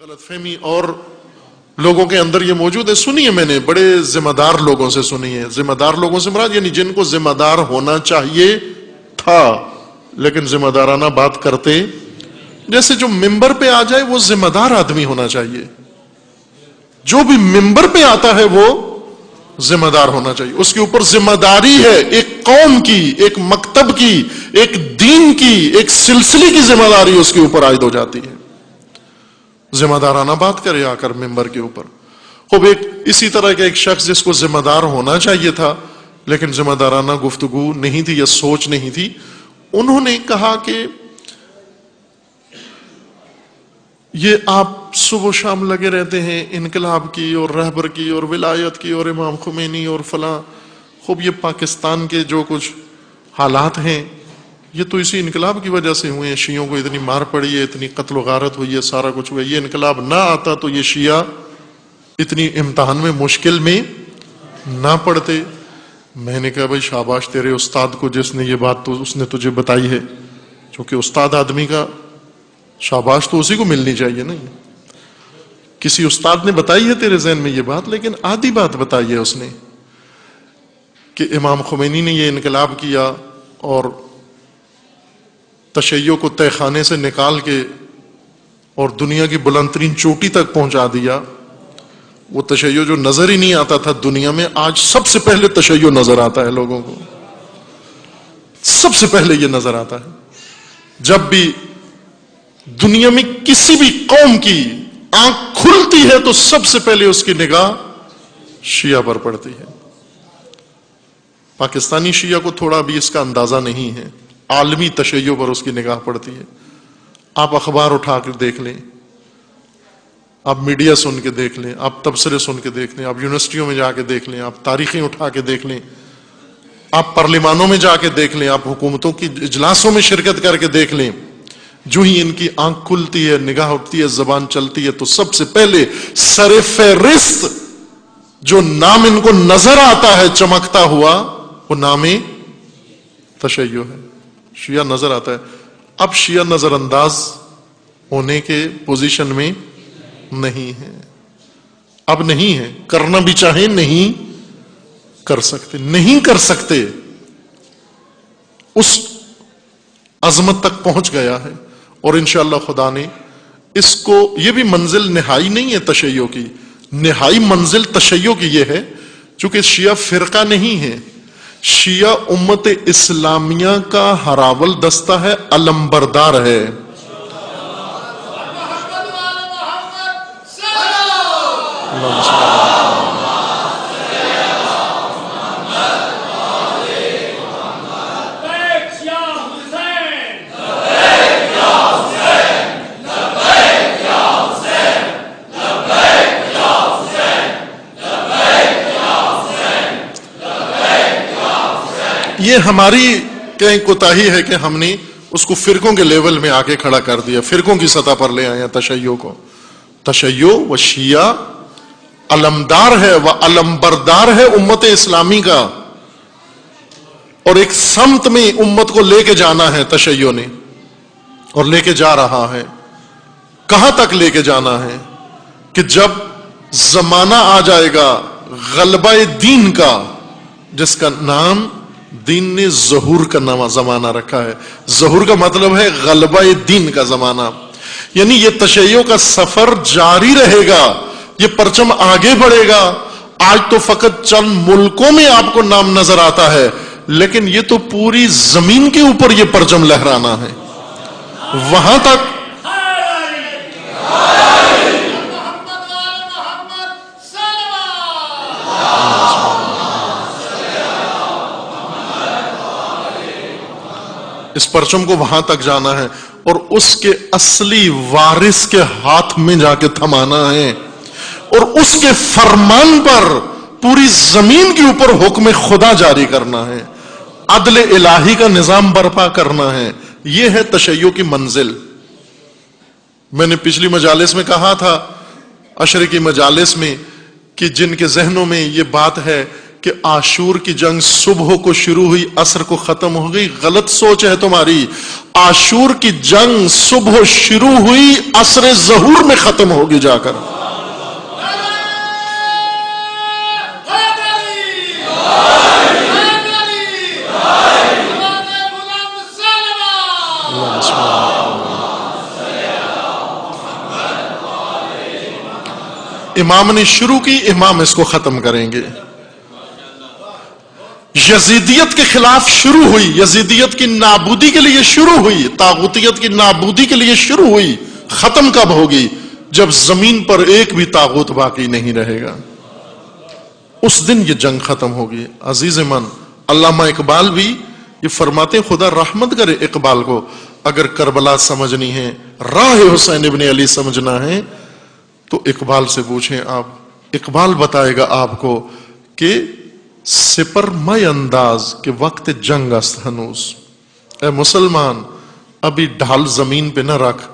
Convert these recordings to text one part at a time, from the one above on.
غلط فہمی اور لوگوں کے اندر یہ موجود ہے. سنی ہے میں نے بڑے ذمہ دار لوگوں سے سنی ہے. ذمہ دار لوگوں سے مراد یعنی جن کو ذمہ دار ہونا چاہیے تھا لیکن ذمہ دارانہ بات کرتے. جیسے جو ممبر پہ آ جائے وہ ذمہ دار آدمی ہونا چاہیے. جو بھی ممبر پہ آتا ہے وہ ذمہ دار ہونا چاہیے. اس کے اوپر ذمہ داری ہے ایک قوم کی, ایک مکتب کی, ایک دین کی, ایک سلسلے کی ذمہ داری اس کے اوپر عائد ہو جاتی ہے. ذمہ دارانہ بات کرے آ کر ممبر کے اوپر. خوب ایک اسی طرح کا ایک شخص جس کو ذمہ دار ہونا چاہیے تھا لیکن ذمہ دارانہ گفتگو نہیں تھی یا سوچ نہیں تھی, انہوں نے کہا کہ یہ آپ صبح و شام لگے رہتے ہیں انقلاب کی اور رہبر کی اور ولایت کی اور امام خمینی اور فلاں. خوب یہ پاکستان کے جو کچھ حالات ہیں یہ تو اسی انقلاب کی وجہ سے ہوئے ہیں. شیعوں کو اتنی مار پڑی ہے, اتنی قتل و غارت ہوئی ہے, سارا کچھ ہوا ہے. یہ انقلاب نہ آتا تو یہ شیعہ اتنی امتحان میں مشکل میں نہ پڑتے. میں نے کہا بھائی شاباش تیرے استاد کو جس نے یہ بات تو اس نے تجھے بتائی ہے, چونکہ استاد آدمی کا شاباش تو اسی کو ملنی چاہیے نا. کسی استاد نے بتائی ہے تیرے ذہن میں یہ بات, لیکن آدھی بات بتائی ہے اس نے کہ امام خمینی نے یہ انقلاب کیا اور تشیع کو تہ خانے سے نکال کے اور دنیا کی بلند ترین چوٹی تک پہنچا دیا. وہ تشیع جو نظر ہی نہیں آتا تھا دنیا میں, آج سب سے پہلے تشیع نظر آتا ہے لوگوں کو. سب سے پہلے یہ نظر آتا ہے. جب بھی دنیا میں کسی بھی قوم کی آنکھ کھلتی ہے تو سب سے پہلے اس کی نگاہ شیعہ پر پڑتی ہے. پاکستانی شیعہ کو تھوڑا بھی اس کا اندازہ نہیں ہے, عالمی تشیع پر اس کی نگاہ پڑتی ہے. آپ اخبار اٹھا کر دیکھ لیں, آپ میڈیا سن کے دیکھ لیں, آپ تبصرے سن کے دیکھ لیں, آپ یونیورسٹیوں میں جا کے دیکھ لیں, آپ تاریخیں اٹھا کے دیکھ لیں, آپ پارلیمانوں میں جا کے دیکھ لیں, آپ حکومتوں کی اجلاسوں میں شرکت کر کے دیکھ لیں. جو ہی ان کی آنکھ کھلتی ہے, نگاہ اٹھتی ہے, زبان چلتی ہے تو سب سے پہلے سر فہرست جو نام ان کو نظر آتا ہے چمکتا ہوا وہ نام تشیع ہے. شیعہ نظر آتا ہے. اب شیعہ نظر انداز ہونے کے پوزیشن میں نہیں ہے, اب نہیں ہے. کرنا بھی چاہیں نہیں کر سکتے, نہیں کر سکتے. اس عظمت تک پہنچ گیا ہے اور انشاءاللہ خدا نے اس کو, یہ بھی منزل نہائی نہیں ہے تشیع کی. نہائی منزل تشیع کی یہ ہے چونکہ شیعہ فرقہ نہیں ہے, شیعہ امت اسلامیہ کا ہراول دستہ ہے, علمبردار ہے. یہ ہماری کہیں کوتاہی ہے کہ ہم نے اس کو فرقوں کے لیول میں آگے کھڑا کر دیا, فرقوں کی سطح پر لے آئے ہیں تشیع کو. تشیع و شیعہ علمدار ہے و علمبردار ہے امت اسلامی کا, اور ایک سمت میں امت کو لے کے جانا ہے تشیع نے, اور لے کے جا رہا ہے. کہاں تک لے کے جانا ہے کہ جب زمانہ آ جائے گا غلبہ دین کا, جس کا نام دین نے ظہور کا زمانہ رکھا ہے. ظہور کا مطلب ہے غلبہ دین کا زمانہ, یعنی یہ تشیع کا سفر جاری رہے گا, یہ پرچم آگے بڑھے گا. آج تو فقط چند ملکوں میں آپ کو نام نظر آتا ہے, لیکن یہ تو پوری زمین کے اوپر یہ پرچم لہرانا ہے. وہاں تک اس پرچم کو وہاں تک جانا ہے اور اس کے اصلی وارث کے ہاتھ میں جا کے تھمانا ہے, اور اس کے فرمان پر پوری زمین کے اوپر حکم خدا جاری کرنا ہے, عدل الہی کا نظام برپا کرنا ہے. یہ ہے تشیع کی منزل. میں نے پچھلی مجالس میں کہا تھا, عشرے کی مجالس میں, کہ جن کے ذہنوں میں یہ بات ہے کہ عاشور کی جنگ صبح کو شروع ہوئی عصر کو ختم ہو گئی. غلط سوچ ہے تمہاری. عاشور کی جنگ صبح شروع ہوئی عصر ظہور میں ختم ہوگی جا کر. امام نے شروع کی، امام اس کو ختم کریں گے. یزیدیت کے خلاف شروع ہوئی، یزیدیت کی نابودی کے لیے شروع ہوئی، طاغوتیت کی نابودی کے لیے شروع ہوئی. ختم کب ہوگی؟ جب زمین پر ایک بھی طاغوت باقی نہیں رہے گا، اس دن یہ جنگ ختم ہوگی. عزیز من، علامہ اقبال بھی یہ فرماتے، خدا رحمت کرے اقبال کو، اگر کربلا سمجھنی ہے، راہ حسین ابن علی سمجھنا ہے تو اقبال سے پوچھیں آپ. اقبال بتائے گا آپ کو کہ سپر مئی انداز کے وقت جنگ است ہنوز. اے مسلمان، ابھی ڈھال زمین پہ نہ رکھ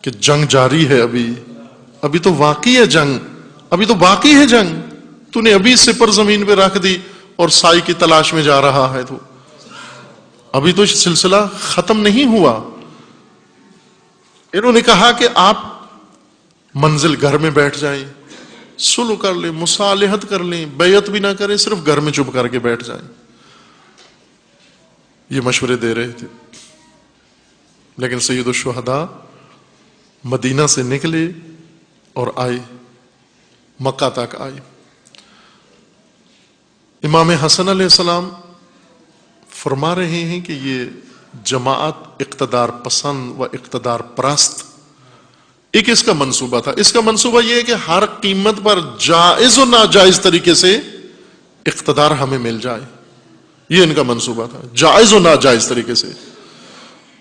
کہ جنگ جاری ہے. ابھی تو واقعی ہے جنگ، ابھی تو باقی ہے جنگ. تو نے ابھی سپر زمین پہ رکھ دی اور سائی کی تلاش میں جا رہا ہے. تو ابھی تو سلسلہ ختم نہیں ہوا. انہوں نے کہا کہ آپ منزل گھر میں بیٹھ جائیں، سلو کر لیں، مصالحت کر لیں، بیعت بھی نہ کریں، صرف گھر میں چپ کر کے بیٹھ جائیں. یہ مشورے دے رہے تھے. لیکن سید الشہداء مدینہ سے نکلے اور آئے، مکہ تک آئے. امام حسن علیہ السلام فرما رہے ہیں کہ یہ جماعت اقتدار پسند و اقتدار پرست ایک اس کا منصوبہ تھا. اس کا منصوبہ یہ ہے کہ ہر قیمت پر جائز و ناجائز طریقے سے اقتدار ہمیں مل جائے. یہ ان کا منصوبہ تھا، جائز و ناجائز طریقے سے.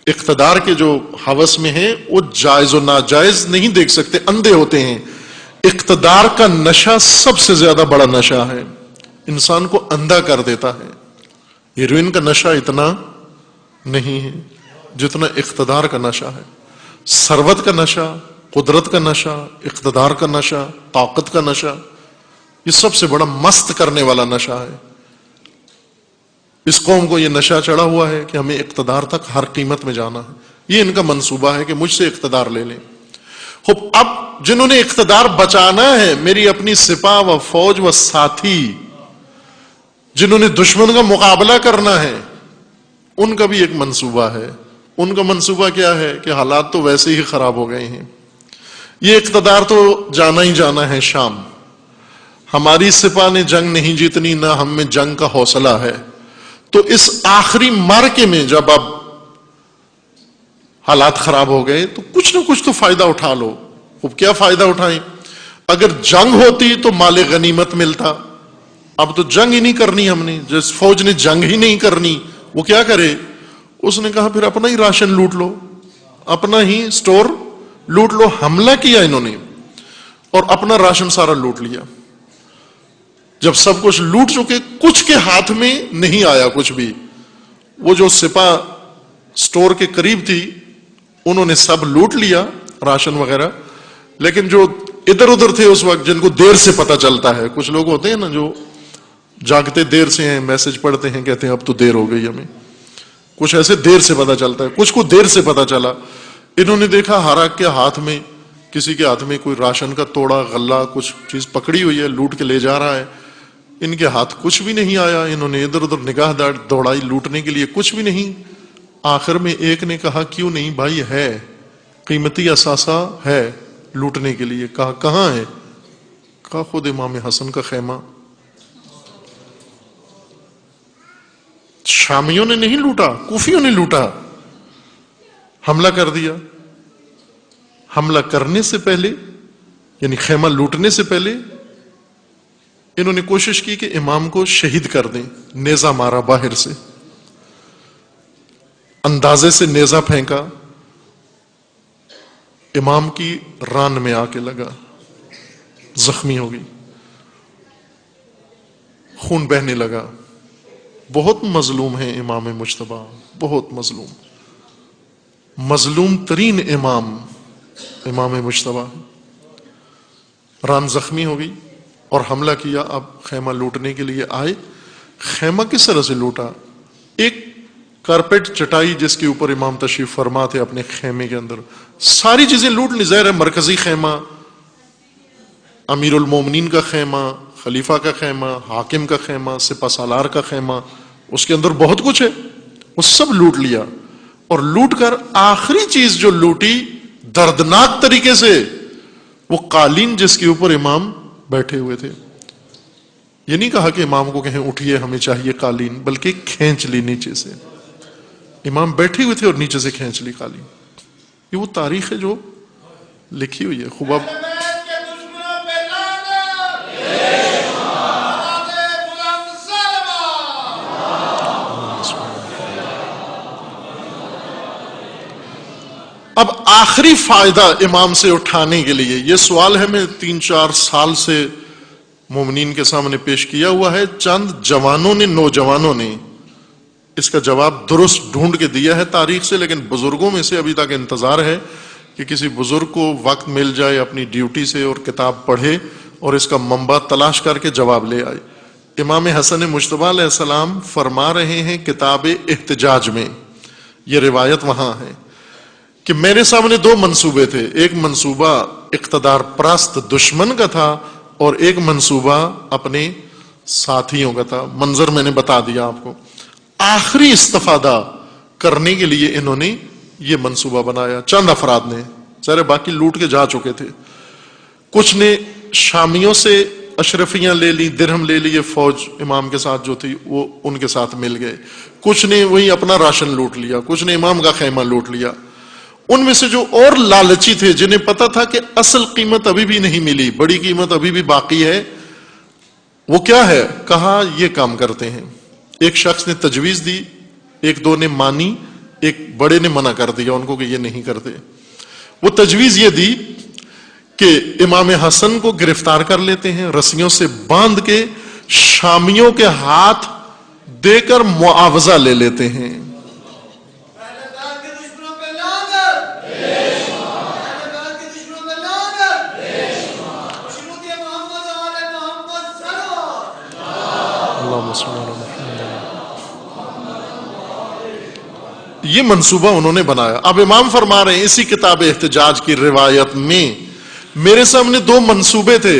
اقتدار کے جو ہوس میں ہیں وہ جائز و ناجائز نہیں دیکھ سکتے، اندھے ہوتے ہیں. اقتدار کا نشہ سب سے زیادہ بڑا نشہ ہے، انسان کو اندھا کر دیتا ہے. ہیروئن کا نشہ اتنا نہیں ہے جتنا اقتدار کا نشہ ہے. ثروت کا نشہ، قدرت کا نشہ، اقتدار کا نشہ، طاقت کا نشہ، یہ سب سے بڑا مست کرنے والا نشہ ہے. اس قوم کو یہ نشہ چڑھا ہوا ہے کہ ہمیں اقتدار تک ہر قیمت میں جانا ہے. یہ ان کا منصوبہ ہے کہ مجھ سے اقتدار لے لیں. اب جنہوں نے اقتدار بچانا ہے، میری اپنی سپاہ و فوج و ساتھی، جنہوں نے دشمن کا مقابلہ کرنا ہے، ان کا بھی ایک منصوبہ ہے. ان کا منصوبہ کیا ہے کہ حالات تو ویسے ہی خراب ہو گئے ہیں، یہ اقتدار تو جانا ہی جانا ہے شام. ہماری سپاہ نے جنگ نہیں جیتنی، نہ ہم میں جنگ کا حوصلہ ہے. تو اس آخری مارکے میں جب اب حالات خراب ہو گئے تو کچھ نہ کچھ تو فائدہ اٹھا لو. اب کیا فائدہ اٹھائیں؟ اگر جنگ ہوتی تو مال غنیمت ملتا. اب تو جنگ ہی نہیں کرنی ہم نے. جس فوج نے جنگ ہی نہیں کرنی وہ کیا کرے؟ اس نے کہا پھر اپنا ہی راشن لوٹ لو، اپنا ہی سٹور لوٹ لو. حملہ کیا انہوں نے اور اپنا راشن سارا لوٹ لیا. جب سب کچھ لوٹ چکے، کچھ کے ہاتھ میں نہیں آیا کچھ بھی. وہ جو سپاہ سٹور کے قریب تھی انہوں نے سب لوٹ لیا راشن وغیرہ. لیکن جو ادھر ادھر تھے اس وقت، جن کو دیر سے پتہ چلتا ہے، کچھ لوگ ہوتے ہیں نا جو جاگتے دیر سے ہیں، میسج پڑھتے ہیں، کہتے ہیں اب تو دیر ہو گئی ہمیں. کچھ ایسے دیر سے پتہ چلتا ہے، کچھ کو دیر سے پتہ چلا. انہوں نے دیکھا ہر ایک کے ہاتھ میں، کسی کے ہاتھ میں کوئی راشن کا توڑا، غلہ، کچھ چیز پکڑی ہوئی ہے، لوٹ کے لے جا رہا ہے. ان کے ہاتھ کچھ بھی نہیں آیا. انہوں نے ادھر ادھر نگاہ دوڑائی لوٹنے کے لیے، کچھ بھی نہیں. آخر میں ایک نے کہا کیوں نہیں بھائی، ہے قیمتی اثاثہ ہے لوٹنے کے لیے. کہا کہاں ہے؟ کہا خود امام حسن کا خیمہ. شامیوں نے نہیں لوٹا، کوفیوں نے لوٹا. حملہ کر دیا. حملہ کرنے سے پہلے، یعنی خیمہ لوٹنے سے پہلے، انہوں نے کوشش کی کہ امام کو شہید کر دیں. نیزہ مارا باہر سے، اندازے سے نیزہ پھینکا، امام کی ران میں آ کے لگا، زخمی ہو گئی، خون بہنے لگا. بہت مظلوم ہے امام مجتبی، بہت مظلوم، مظلوم ترین امام مجتبی. ران زخمی ہو گئی اور حملہ کیا. اب خیمہ لوٹنے کے لیے آئے. خیمہ کس طرح سے لوٹا؟ ایک کارپیٹ چٹائی جس کے اوپر امام تشریف فرما تھے اپنے خیمے کے اندر، ساری چیزیں لوٹ لی. ظاہر ہے مرکزی خیمہ، امیر المومنین کا خیمہ، خلیفہ کا خیمہ، حاکم کا خیمہ، سپہ سالار کا خیمہ، اس کے اندر بہت کچھ ہے، وہ سب لوٹ لیا. اور لوٹ کر آخری چیز جو لوٹی دردناک طریقے سے، وہ قالین جس کے اوپر امام بیٹھے ہوئے تھے. یہ نہیں کہا کہ امام کو کہیں اٹھیے ہمیں چاہیے قالین، بلکہ کھینچ لی نیچے سے. امام بیٹھے ہوئے تھے اور نیچے سے کھینچ لی قالین. یہ وہ تاریخ ہے جو لکھی ہوئی ہے. خوب اب آخری فائدہ امام سے اٹھانے کے لیے یہ سوال ہے، میں 3-4 سال سے مومنین کے سامنے پیش کیا ہوا ہے. چند جوانوں نے، نوجوانوں نے اس کا جواب درست ڈھونڈ کے دیا ہے تاریخ سے، لیکن بزرگوں میں سے ابھی تک انتظار ہے کہ کسی بزرگ کو وقت مل جائے اپنی ڈیوٹی سے اور کتاب پڑھے اور اس کا منبع تلاش کر کے جواب لے آئے. امام حسن مجتبی علیہ السلام فرما رہے ہیں کتاب احتجاج میں، یہ روایت وہاں ہے کہ میرے سامنے 2 منصوبے تھے. ایک منصوبہ اقتدار پرست دشمن کا تھا اور ایک منصوبہ اپنے ساتھیوں کا تھا. منظر میں نے بتا دیا آپ کو. آخری استفادہ کرنے کے لیے انہوں نے یہ منصوبہ بنایا. چند افراد نے، سارے باقی لوٹ کے جا چکے تھے. کچھ نے شامیوں سے اشرفیاں لے لی، درہم لے لیے، فوج امام کے ساتھ جو تھی وہ ان کے ساتھ مل گئے. کچھ نے وہی اپنا راشن لوٹ لیا، کچھ نے امام کا خیمہ لوٹ لیا. ان میں سے جو اور لالچی تھے، جنہیں پتا تھا کہ اصل قیمت ابھی بھی نہیں ملی، بڑی قیمت ابھی بھی باقی ہے، وہ کیا ہے؟ کہا یہ کام کرتے ہیں. ایک شخص نے تجویز دی، 1-2 نے مانی، ایک بڑے نے منع کر دیا ان کو کہ یہ نہیں کرتے. وہ تجویز یہ دی کہ امام حسن کو گرفتار کر لیتے ہیں، رسیوں سے باندھ کے شامیوں کے ہاتھ دے کر معاوضہ لے لیتے ہیں. یہ منصوبہ انہوں نے بنایا. اب امام فرما رہے ہیں اسی کتاب احتجاج کی روایت میں میرے سامنے 2 منصوبے تھے.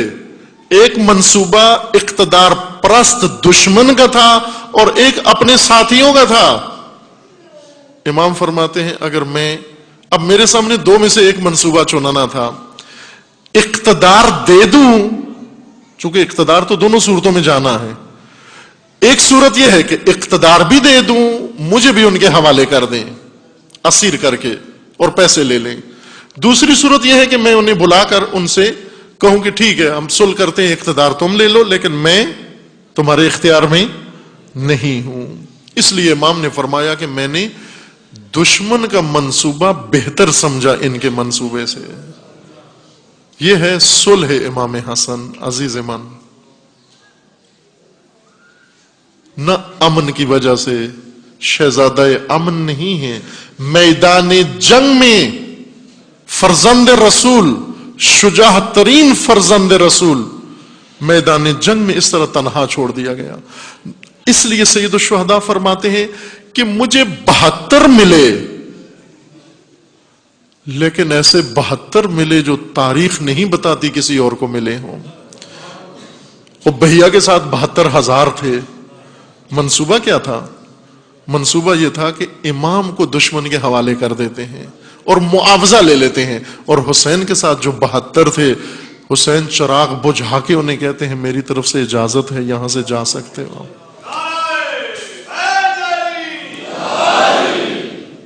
ایک منصوبہ اقتدار پرست دشمن کا تھا اور ایک اپنے ساتھیوں کا تھا. امام فرماتے ہیں اگر میں اب میرے سامنے 2 میں سے ایک منصوبہ چنانا تھا. اقتدار دے دوں، چونکہ اقتدار تو دونوں صورتوں میں جانا ہے. ایک صورت یہ ہے کہ اقتدار بھی دے دوں، مجھے بھی ان کے حوالے کر دیں اسیر کر کے اور پیسے لے لیں. دوسری صورت یہ ہے کہ میں انہیں بلا کر ان سے کہوں کہ ٹھیک ہے ہم صلح کرتے ہیں، اقتدار تم لے لو لیکن میں تمہارے اختیار میں نہیں ہوں. اس لیے امام نے فرمایا کہ میں نے دشمن کا منصوبہ بہتر سمجھا ان کے منصوبے سے. یہ ہے صلح امام حسن. عزیز من، نہ امن کی وجہ سے شہزادہ امن نہیں ہے، میدان جنگ میں فرزند رسول، شجاع ترین فرزند رسول میدان جنگ میں اس طرح تنہا چھوڑ دیا گیا. اس لیے سید الشہداء فرماتے ہیں کہ مجھے 72 ملے، لیکن ایسے 72 ملے جو تاریخ نہیں بتاتی کسی اور کو ملے ہوں. وہ بہیا کے ساتھ 72,000 تھے. منصوبہ کیا تھا؟ منصوبہ یہ تھا کہ امام کو دشمن کے حوالے کر دیتے ہیں اور معاوضہ لے لیتے ہیں. اور حسین کے ساتھ جو 72 تھے، حسین چراغ بجھا کے انہیں کہتے ہیں میری طرف سے اجازت ہے، یہاں سے جا سکتے ہو.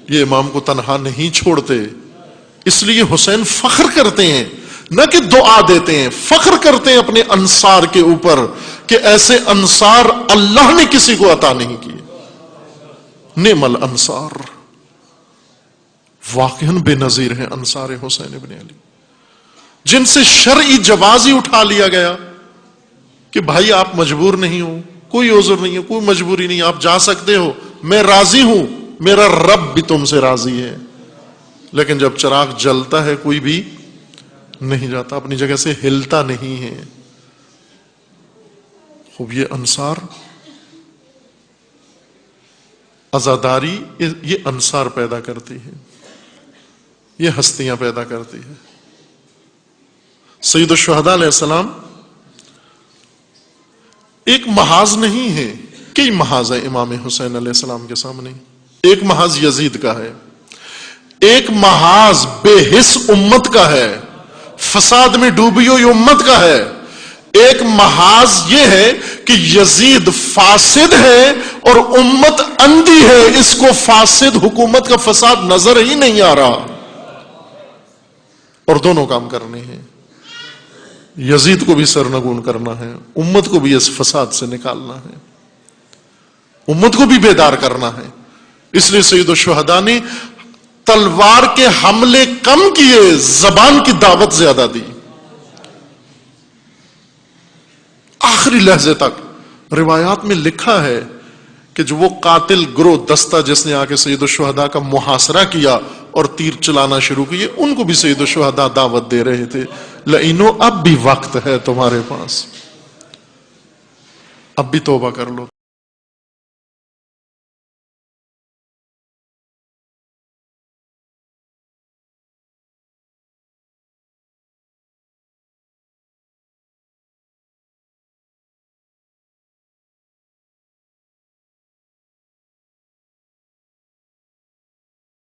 یہ امام کو تنہا نہیں چھوڑتے. اس لیے حسین فخر کرتے ہیں، نہ کہ دعا دیتے ہیں، فخر کرتے ہیں اپنے انصار کے اوپر کہ ایسے انصار اللہ نے کسی کو عطا نہیں کیے. نعم الانصار، واقعاً بے نظیر ہیں انصار حسین ابن علی، جن سے شرعی جواز ہی اٹھا لیا گیا کہ بھائی آپ مجبور نہیں ہو، کوئی عذر نہیں ہے، کوئی مجبوری نہیں، آپ جا سکتے ہو، میں راضی ہوں، میرا رب بھی تم سے راضی ہے. لیکن جب چراغ جلتا ہے کوئی بھی نہیں جاتا، اپنی جگہ سے ہلتا نہیں ہے. خوب یہ انصار، عزاداری، یہ انصار پیدا کرتی ہے، یہ ہستیاں پیدا کرتی ہے۔ سید الشہداء علیہ السلام ایک محاذ نہیں ہے، کئی محاذ ہے امام حسین علیہ السلام کے سامنے۔ ایک محاذ یزید کا ہے، ایک محاذ بے حس امت کا ہے، فساد میں ڈوبی ہوئی امت کا ہے۔ ایک محاذ یہ ہے کہ یزید فاسد ہے اور امت اندھی ہے، اس کو فاسد حکومت کا فساد نظر ہی نہیں آ رہا، اور دونوں کام کرنے ہیں، یزید کو بھی سرنگون کرنا ہے، امت کو بھی اس فساد سے نکالنا ہے، امت کو بھی بیدار کرنا ہے۔ اس لیے سید الشہداء نے تلوار کے حملے کم کیے، زبان کی دعوت زیادہ دی، آخری لحظے تک۔ روایات میں لکھا ہے کہ جو وہ قاتل گروہ دستہ جس نے آ کے سید الشہداء کا محاصرہ کیا اور تیر چلانا شروع کیے، ان کو بھی سید الشہداء دعوت دے رہے تھے، لئنو اب بھی وقت ہے تمہارے پاس، اب بھی توبہ کر لو۔